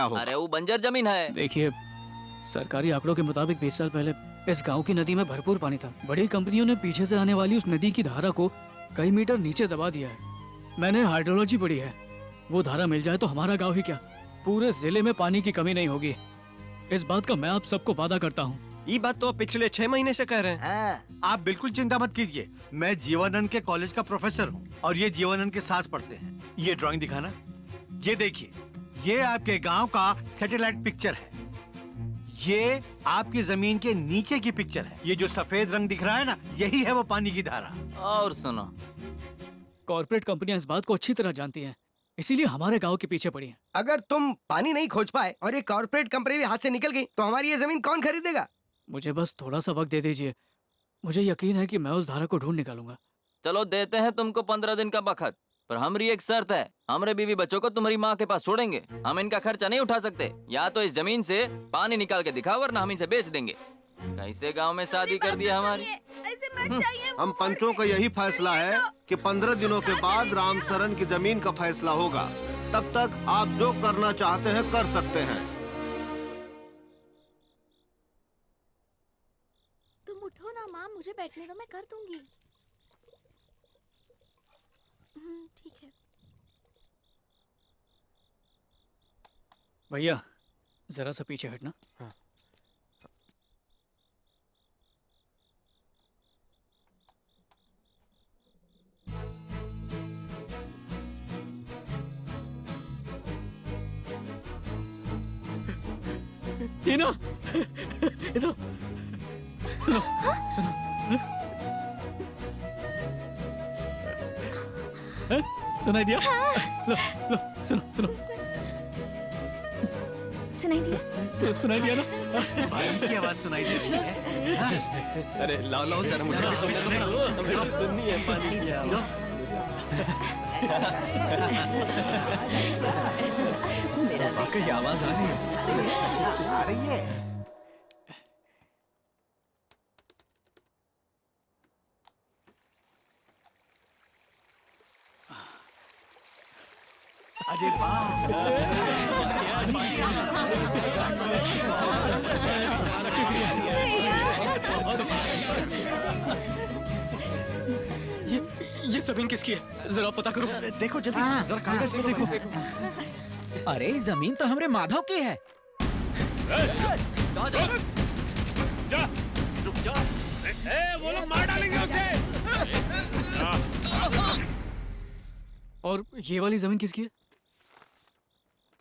होगा। अरे वो बंजर जमीन है। देखिए, सरकारी आंकड़ों के मुताबिक 20 साल पहले इस गांव की नदी में भरपूर पानी था। बड़ी कंपनियों ने पीछे से आने वाली उस नदी की धारा को कई मीटर नीचे दबा दिया है। मैंने हाइड्रोलॉजी पढ़ी है, वो धारा मिल जाए तो हमारा गांव ही क्या, पूरे जिले में पानी की कमी नहीं होगी। इस बात का मैं आप सबको वादा करता हूँ। ये बात तो पिछले 6 महीने से कह रहे हैं। हाँ। आप बिल्कुल चिंता मत कीजिए, मैं जीवानंद के कॉलेज का प्रोफेसर हूँ और ये जीवानंद के साथ पढ़ते हैं। ये ड्राइंग दिखाना, ये देखिए, ये आपके गांव का सैटेलाइट पिक्चर है। ये आपकी जमीन के नीचे की पिक्चर है। ये जो सफेद रंग दिख रहा है ना, यही है वो पानी की धारा। और सुनो, कॉर्पोरेट कंपनियां इस बात को अच्छी तरह जानती हैं, इसीलिए हमारे गांव के पीछे पड़ी हैं। अगर तुम पानी नहीं खोज पाए और ये कॉर्पोरेट कंपनी भी हाथ से निकल गई तो हमारी ये जमीन कौन खरीदेगा? मुझे बस थोड़ा सा वक्त दे दीजिए, मुझे यकीन है कि मैं उस धारा को ढूंढ निकालूंगा। चलो देते हैं तुमको 15 दिन का वक्त, पर हमारी एक शर्त है, हमारे बीवी बच्चों को तुम्हारी माँ के पास छोड़ेंगे। हम इनका खर्चा नहीं उठा सकते। या तो इस जमीन से पानी निकाल के दिखाओ, वरना हम इसे बेच देंगे। कैसे गांव में शादी कर दिया हमारी। ऐसे मत जाइए। हम पंचों का यही फैसला है कि 15 दिनों के बाद रामशरण की जमीन का फैसला होगा। तब तक आप जो करना चाहते हैं कर सकते हैं। तुम उठो ना माँ, मुझे बैठने दो, मैं कर दूंगी। ठीक है। भैया जरा सा पीछे हटना। हाँ। टीना, इधर सुनो, सुनो। हैं? सुनाई दिया? लो, लो, सुनो, सुनो। सुनाई दिया? सुनाई दिया ना? भाई की आवाज सुनाई दे रही है। अरे लाओ लाओ जरा, मुझे भी सुननी है। सुननी है पानी की आवाज़। वाकई आवाज आ रही है। आ रही है। अरे वाह, ये जमीन किसकी है? जरा पता करो। देखो जल्दी, जरा कागज में देखो। अरे जमीन तो हमरे माधव की है। वो लोग मार डालेंगे उसे। और ये वाली जमीन किसकी है?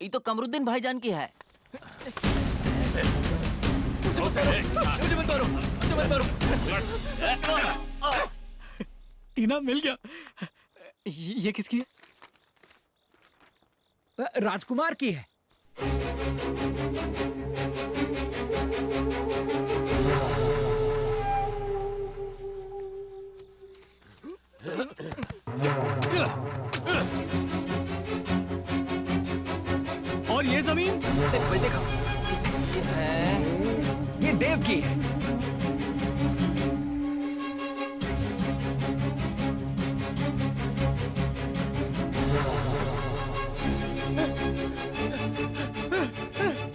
ये तो कमरुद्दीन भाईजान की है। मुझे मत मारो, मुझे मत मारो। टीना मिल गया। ये किसकी है? राजकुमार की है। और ये जमीन? देखो भाई देखो, इसकी है। ये देव की है।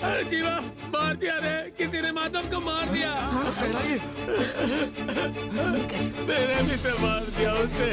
अरे जीवा, मार दिया रे, किसी ने माधव को मार दिया। मेरे भी से मार दिया उसे।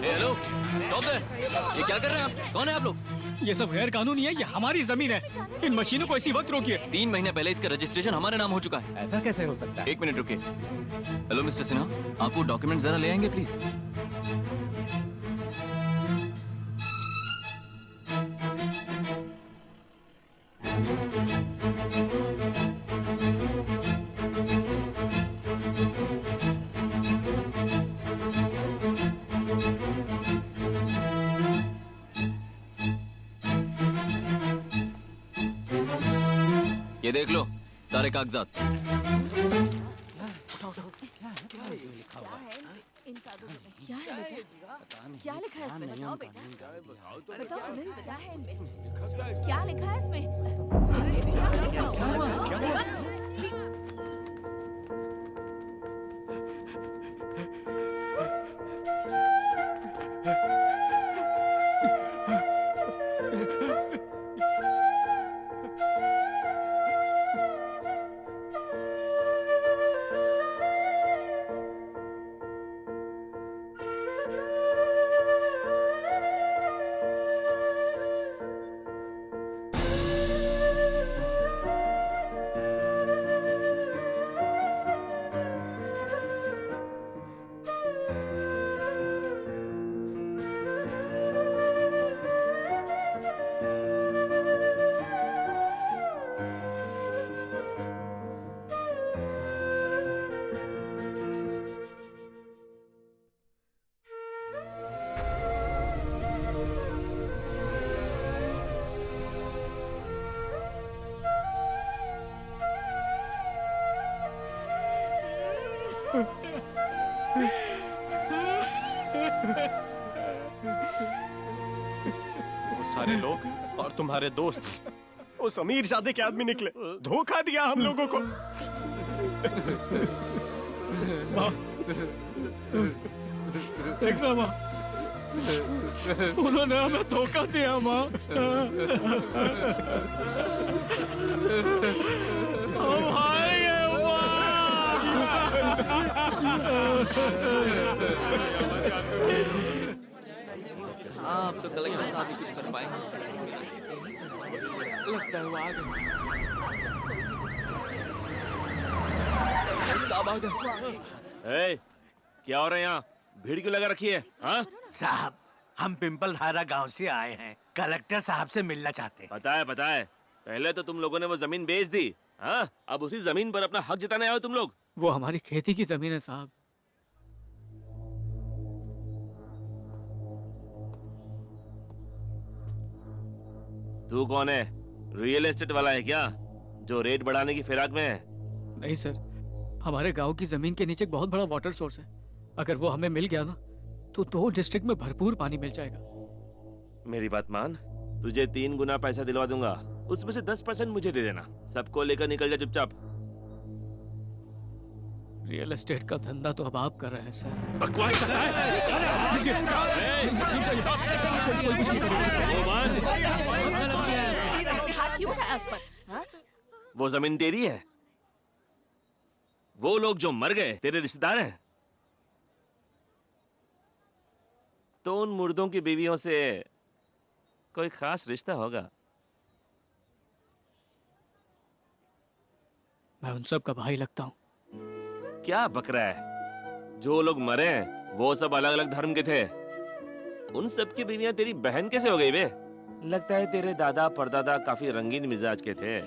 Hello, stop there. ये क्या कर रहे हैं आप? कौन है आप लोग? ये सब गैर कानूनी है, ये हमारी जमीन है। इन मशीनों को इसी वक्त रोकिए। 3 महीने पहले इसका रजिस्ट्रेशन हमारे नाम हो चुका है। ऐसा कैसे हो सकता है? 1 मिनट रुकिए। हेलो मिस्टर सिन्हा, आप वो डॉक्यूमेंट जरा ले आएंगे प्लीज। ये देख लो सारे कागजात। क्या लिखा है इसमें? बताओ बेटा, बताओ, हमें भी पता है इनमें क्या लिखा है इसमें। वो सारे लोग और तुम्हारे दोस्त उस अमीर जादे के आदमी निकले। धोखा दिया हम लोगों को। देखना माँ, उन्होंने हमें धोखा दिया माँ। हम हारेंगे आप तो कलेक्टर साहब ही कुछ कर पाएंगे। लगता है वो आ गए। साहब आ गए। क्या हो रहा है यहाँ? भीड़ क्यों लगा रखी है? हाँ? साहब, हम पिंपल धारा गांव से आए हैं, कलेक्टर साहब से मिलना चाहते हैं। पता है। पहले तो तुम लोगों ने वो जमीन बेच दी, हाँ? अब उसी जमीन पर अपना हक जताने आए हो तुम लोग। वो हमारी खेती की जमीन है साहब। तू कौन है? रियल एस्टेट वाला है क्या, जो रेट बढ़ाने की फिराक में है? नहीं सर, हमारे गांव की जमीन के नीचे एक बहुत बड़ा वाटर सोर्स है। अगर वो हमें मिल गया ना तो 2 डिस्ट्रिक्ट में भरपूर पानी मिल जाएगा। मेरी बात मान, तुझे 3 गुना पैसा दिलवा दूंगा, उसमें से 10% मुझे दे देना। सबको लेकर निकल जा चुपचाप। रियल एस्टेट का धंधा तो अब आप कर रहे हैं सर। बकवास करता है। हाथ क्यों उठाया उस पर? हाँ? वो जमीन तेरी है। वो लोग जो मर गए तेरे रिश्तेदार हैं। तो उन मुर्दों की बीवियों से कोई खास रिश्ता होगा। मैं उन सब का भाई लगता हूँ। क्या बक रहा है? जो लोग मरे हैं वो सब अलग अलग धर्म के थे। उन सब की बीवियां तेरी बहन कैसे हो गई बे? लगता है तेरे दादा परदादा काफी रंगीन मिजाज के थे।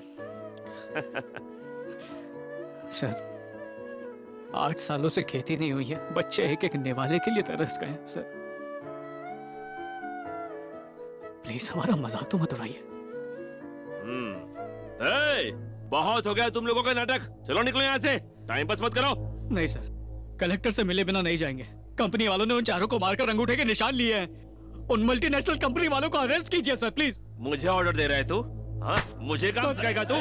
सर, 8 सालों से खेती नहीं हुई है, बच्चे एक एक निवाले के लिए तरस गए हैं सर। प्लीज हमारा मजाक तो मत उड़ाइए। बहुत हो गया तुम लोगों का नाटक। चलो निकलो यहाँ से, टाइम पास मत करो। नहीं सर, कलेक्टर से मिले बिना नहीं जाएंगे। कंपनी वालों ने उन चारों को मारकर अंगूठे के निशान लिए हैं। उन मल्टीनेशनल कंपनी वालों को अरेस्ट कीजिए सर प्लीज। मुझे ऑर्डर दे रहा है तू? हाँ? मुझे काम सिखाएगा तू?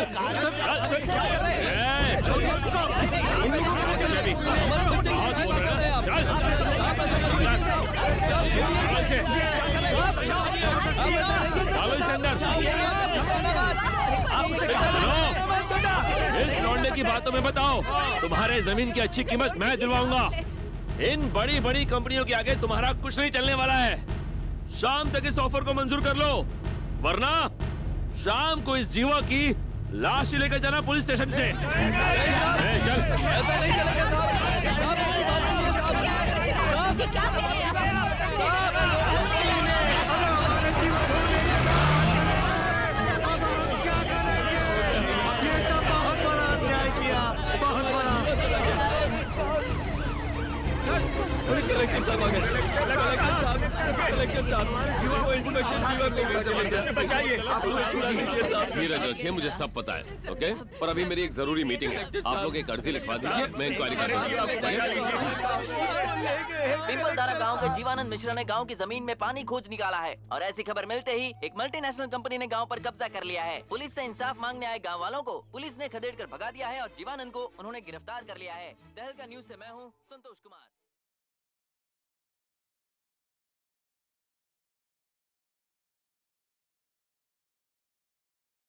इस लौंडे की बातों में बताओ, तुम्हारे जमीन की अच्छी कीमत मैं दिलवाऊंगा। इन बड़ी बड़ी कंपनियों के आगे तुम्हारा कुछ नहीं चलने वाला है। शाम तक इस ऑफर को मंजूर कर लो, वरना शाम को इस जीवा की लाश ही लेकर जाना पुलिस स्टेशन से। चल। ऐसा नहीं चलेगा धीरज रखिए, मुझे सब पता है, ओके? पर अभी मेरी एक जरूरी मीटिंग है। आप लोग एक अर्जी लिखवा दीजिए, मैं इंक्वायरी कर दूंगा। पिंपलधारा गांव के जीवानंद मिश्रा ने गांव की जमीन में पानी खोज निकाला है और ऐसी खबर मिलते ही एक मल्टीनेशनल कंपनी ने गांव पर कब्जा कर लिया है। पुलिस से इंसाफ मांगने आए गांव वालों को पुलिस ने खदेड़ कर भगा दिया है और जीवानंद को उन्होंने गिरफ्तार कर लिया है। तहलका न्यूज से मैं हूं संतोष कुमार।